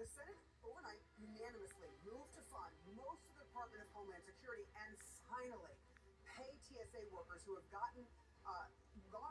The Senate overnight unanimously moved to fund most of the Department of Homeland Security and finally pay TSA workers who have gone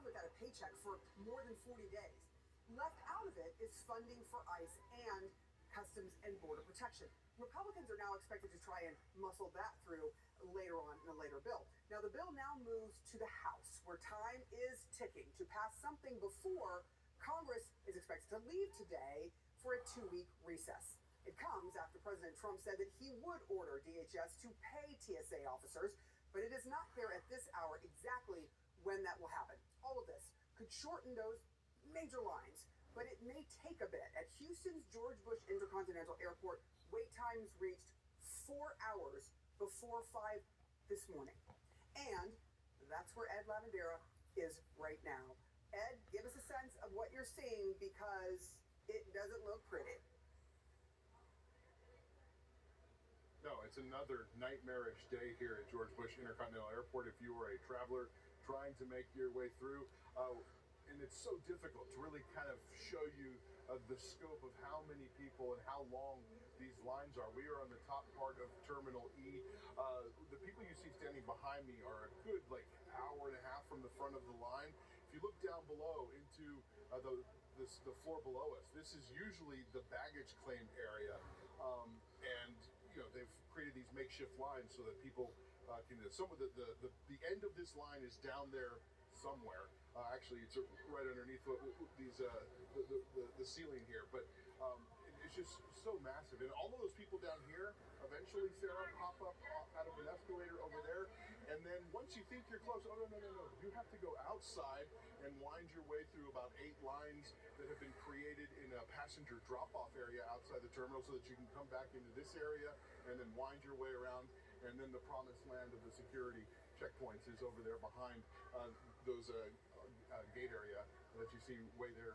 without a paycheck for more than 40 days. Left out of it is funding for ICE and Customs and Border Protection. Republicans are now expected to try and muscle that through later on in a later bill. Now, the bill now moves to the House, where time is ticking to pass something before Congress is expected to leave today for a 2-week recess. It comes after President Trump said that he would order DHS to pay TSA officers, but it is not clear at this hour exactly when that will happen. All of this could shorten those major lines, but it may take a bit. At Houston's George Bush Intercontinental Airport, wait times reached 4 hours before 5 this morning. And that's where Ed Lavandera is right now. Ed, give us a sense of what you're seeing, because it doesn't look pretty. No, it's another nightmarish day here at George Bush Intercontinental Airport if you were a traveler trying to make your way through. And it's so difficult to really kind of show you the scope of how many people and how long these lines are. We are on the top part of Terminal E. The people you see standing behind me are a good hour and a half from the front of the line. If you look down below into the floor below us, this is usually the baggage claim area, and they've created these makeshift lines so that people can. Some of the end of this line is down there somewhere. Actually, it's right underneath the ceiling here, but it's just so massive. And all of those people down here eventually, Sarah, pop up out of an escalator over there. And then once you think you're close, oh, no. You have to go outside and wind your way through about 8 lines that have been created in a passenger drop-off area outside the terminal so that you can come back into this area and then wind your way around. And then the promised land of the security checkpoints is over there behind those gate area that you see way there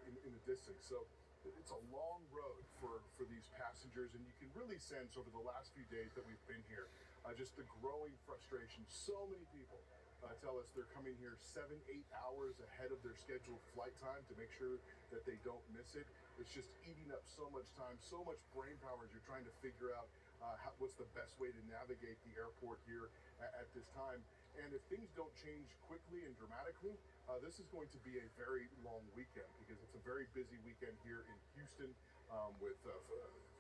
in the distance. So it's a long road for these passengers, and you can really sense over the last few days that we've been here just the growing frustration. So many people tell us they're coming here 7-8 hours ahead of their scheduled flight time to make sure that they don't miss it. It's just eating up so much time, so much brain power as you're trying to figure out what's the best way to navigate the airport here at this time. And if things don't change quickly and dramatically, this is going to be a very long weekend, because it's a very busy weekend here in Houston with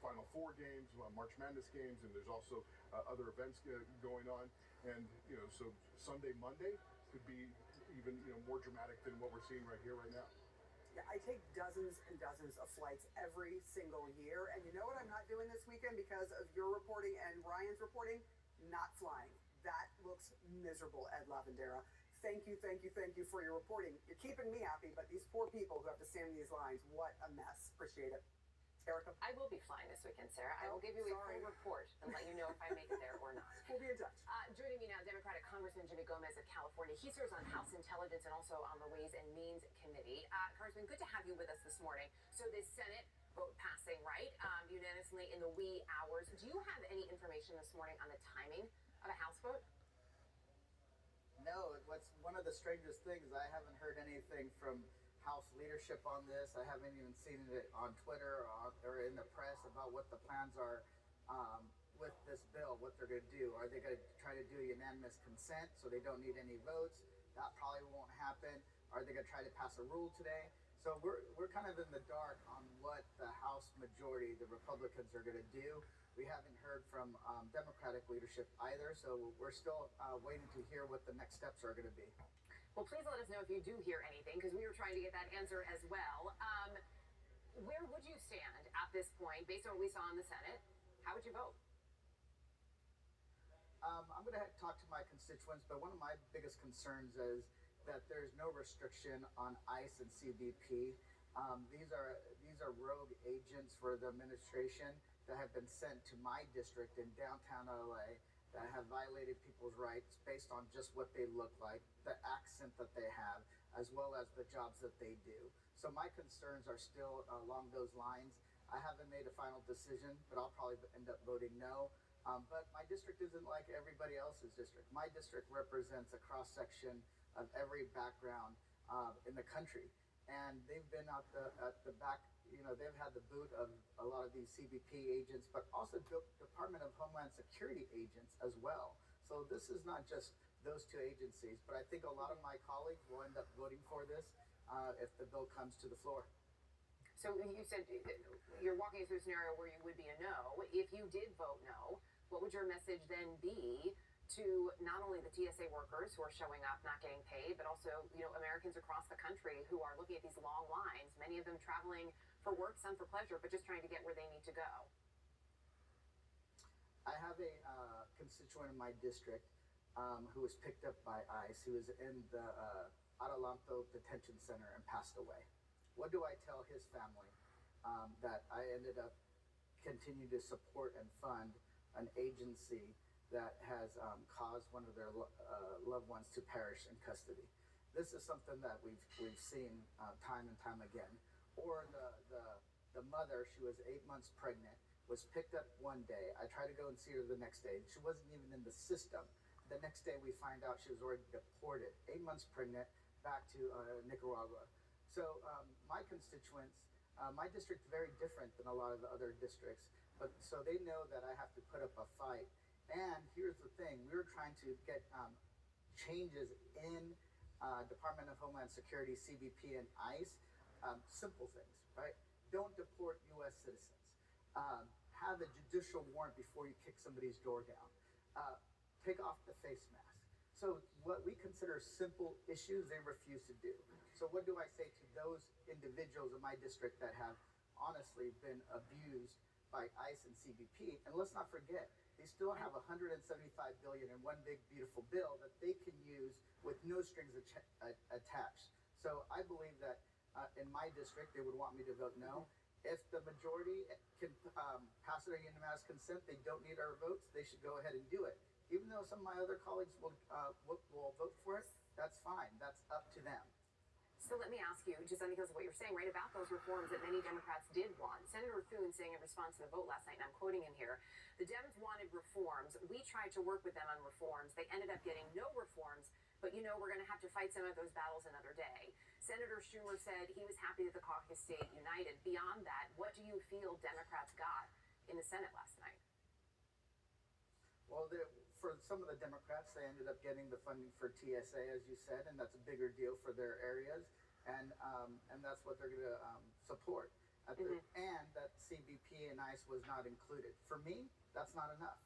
Final Four games, March Madness games, and there's also other events going on. And so Sunday, Monday could be even more dramatic than what we're seeing right here, right now. Yeah, I take dozens and dozens of flights every single year, and you know what I'm not doing this weekend because of your reporting and Ryan's reporting? Not flying. That looks miserable, Ed Lavandera. Thank you for your reporting. You're keeping me happy, but these poor people who have to stand in these lines, what a mess. Appreciate it. Erica? I will be flying this weekend, Sarah. I will give you a full report and let you know if I make it there or not. We'll be in touch. Joining me now, Democratic Congressman Jimmy Gomez of California. He serves on House Intelligence and also on the Ways and Means Committee. Congressman, good to have you with us this morning. So the Senate vote passing, right, unanimously in the wee hours. Do you have any information this morning on the timing of a House vote? No, what's one of the strangest things, I haven't heard anything from House leadership on this. I haven't even seen it on Twitter or in the press about what the plans are with this bill, what they're going to do. Are they going to try to do unanimous consent so they don't need any votes? That probably won't happen. Are they going to try to pass a rule today? So we're kind of in the dark on what the House majority, the Republicans, are going to do. We haven't heard from Democratic leadership either, so we're still waiting to hear what the next steps are going to be. Well, please let us know if you do hear anything, because we were trying to get that answer as well. Where would you stand at this point, based on what we saw in the Senate? How would you vote? I'm going to talk to my constituents, but one of my biggest concerns is that there's no restriction on ICE and CBP. These are rogue agents for the administration that have been sent to my district in downtown LA that have violated people's rights based on just what they look like, the accent that they have, as well as the jobs that they do. So my concerns are still along those lines. I haven't made a final decision, but I'll probably end up voting no. But my district isn't like everybody else's district. My district represents a cross-section of every background in the country. And they've been at the back, they've had the boot of a lot of these CBP agents, but also Department of Homeland Security agents as well. So this is not just those two agencies, but I think a lot of my colleagues will end up voting for this if the bill comes to the floor. So you said you're walking us through a scenario where you would be a no. If you did vote no, what would your message then be to not only the TSA workers who are showing up not getting paid, but also Americans across the country who are looking at these long lines, many of them traveling for work, some for pleasure, but just trying to get where they need to go? I have a constituent in my district who was picked up by ICE, who was in the Adelanto Detention Center and passed away. What do I tell his family that I ended up continuing to support and fund an agency that has caused one of their loved ones to perish in custody? This is something that we've seen time and time again. Or the mother, she was 8 months pregnant, was picked up one day. I tried to go and see her the next day. She wasn't even in the system. The next day we find out she was already deported, 8 months pregnant, back to Nicaragua. So my constituents, my district is very different than a lot of the other districts, but so they know that I have to put up a fight. And here's the thing, we were trying to get changes in Department of Homeland Security, CBP, and ICE. Simple things, right? Don't deport U.S. citizens. Have a judicial warrant before you kick somebody's door down. Take off the face mask. So what we consider simple issues, they refuse to do. So what do I say to those individuals in my district that have honestly been abused by ICE and CBP? And let's not forget, they still have $175 billion in one big beautiful bill that they can use with no strings attached. So I believe that in my district, they would want me to vote no. If the majority can pass it on unanimous consent, they don't need our votes, they should go ahead and do it. Even though some of my other colleagues will vote for it, that's fine. That's up to them. So let me ask you, just on because of what you're saying, right, about those reforms that many Democrats did want. Senator Thune saying in response to the vote last night, and I'm quoting him here, the Dems wanted reforms. We tried to work with them on reforms. They ended up getting no reforms, but we're going to have to fight some of those battles another day. Senator Schumer said he was happy that the caucus stayed united. Beyond that, what do you feel Democrats got in the Senate last night? Well, for some of the Democrats, they ended up getting the funding for TSA, as you said, and that's a bigger deal for their areas, and that's what they're going to support. And that CBP and ICE was not included. For me, that's not enough.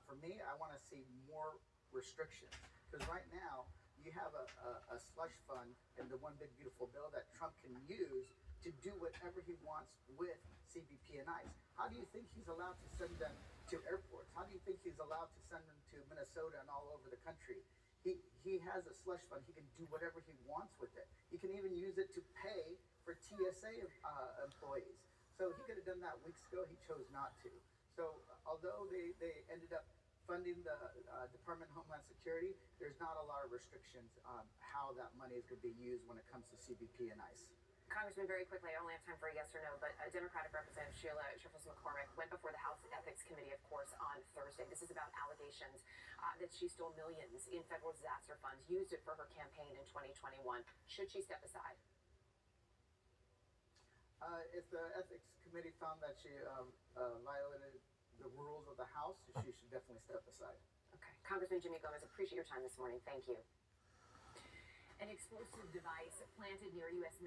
For me, I want to see more restrictions, because right now you have a slush fund in the one big beautiful bill that Trump can use to do whatever he wants with CBP and ICE. How do you think he's allowed to send them to airports? How do you think he's allowed to send them to Minnesota and all over the country? He has a slush fund. He can do whatever he wants with it. He can even use it to pay for TSA employees. So he could have done that weeks ago. He chose not to. So although they ended up funding the Department of Homeland Security, there's not a lot of restrictions on how that money is going to be used when it comes to CBP and ICE. Congressman, very quickly, I only have time for a yes or no, but Democratic Representative Sheila McCormick went before the House Ethics Committee, of course, on Thursday. This is about allegations that she stole millions in federal disaster funds, used it for her campaign in 2021. Should she step aside? If the Ethics Committee found that she violated the rules of the House, she should definitely step aside. Okay. Congressman Jimmy Gomez, appreciate your time this morning. Thank you. An explosive device planted near U.S. military